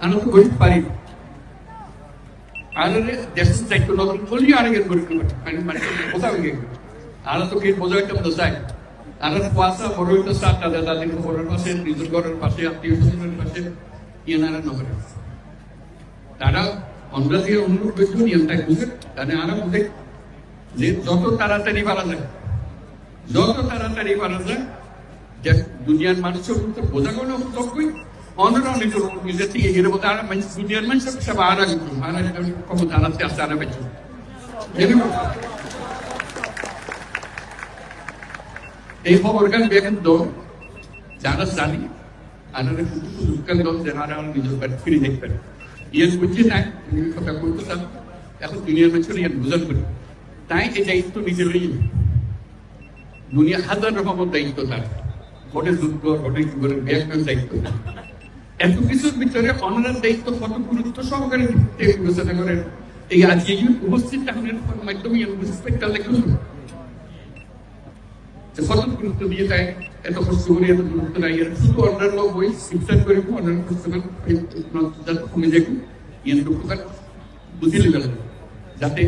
আনন্দ গরিব পারি আর দেশের দায়িত্ব নতুন বলি আরেকের গরিব মানে বোঝা হয়ে গেল আর তো কি বোঝা একটা বোঝা চাই আর কুয়াশা বড় হইতে সাত দাদির ঘরের পাশে নিজের ঘরের পাশে আত্মীয় স্বজনের পাশে ইয়েনারা নগরে তারা আমরা যে অনুরোধ করছিল নিয়মটাই বুঝে তাহলে আরো বুঝে যে যত তাড়াতাড়ি পারা যায় যে দুনিয়ার মানুষের বোঝা কোনো যোগ্যই অন্যরা অনেক নিজের থেকে গেলে বলতে আর দুনিয়ার মানুষের সব আর কখন জানাতে আসতে আনা পেয়েছ এই খবর গান বেগুন দো যারা জানি আর সুযোগ দল যারা নিজের বাড়ি ফিরে দেখতে পারে ইয়ে বুঝছি তাই কথা বলতে চান এখন দুনিয়ার মানুষের ইয়ার বোঝান করি তাই এই দায়িত্ব নিজের দুনিয়া হাজার রকমের দায়িত্ব তার ঘটে যুদ্ধ ঘটে জীবনের ব্যাখ্যার দায়িত্ব এত কিছুর ভিতরে অন্যের দায়িত্ব কত গুরুত্ব সহকারে বিবেচনা করেন এই আজকে উপস্থিত মাধ্যমে কত গুরুত্ব দিয়ে যায় এত কষ্ট করে এত গুরুত্ব নাই শুধু অন্যান্য বই শিক্ষা করে অন্যান্য পুস্তক কমে দেখুন ইয়ান দুঃখটা বুঝিয়ে গেল যাতে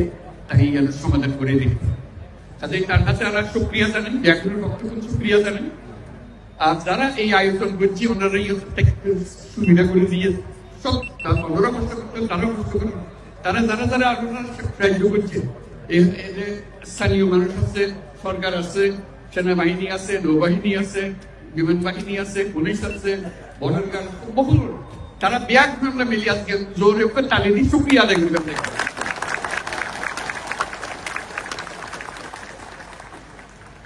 তাই সমাধান করে দিই তাদের তার কাছে আমরা সুক্রিয়া জানাই ব্যাকরণের বক্তব্য সুক্রিয়া জানাই আর যারা এই আয়োজন করছে ওনারা সুবিধা করে দিয়ে সব ওনারা কষ্ট করতেন তারাও কষ্ট করেন তারা যারা যারা আপনারা সাহায্য করছে স্থানীয় মানুষ আছে সরকার আছে সেনাবাহিনী আছে নৌবাহিনী আছে বিমান বাহিনী আছে পুলিশ আছে বর্ডার গার্ড বহু তারা ব্যাগ মিলিয়ে আজকে জোরে তালে দিয়ে সুক্রিয়া আদায় করবেন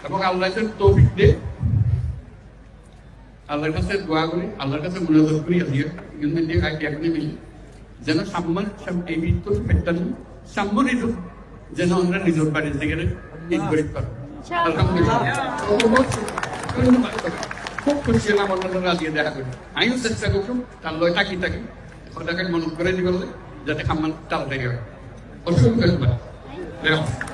এবং আল্লাহ তৌফিক দে আল্লাহর কাছে দোয়া করি আল্লাহর কাছে মুনাজাত করি আজকে মিলি যেন সাম্মান এই মৃত্যুর একটা সাম্য নিত যেন আমরা নিজের বাড়ির থেকে ইনকোয়ারি করি খুব খুশি হলাম অন্যরা আজকে দেখা করি আমিও চেষ্টা করছি তার লয় থাকি ওটাকে মনে করে দিবে যাতে সাম্মান তাড়াতাড়ি হয় অসংখ্য ধন্যবাদ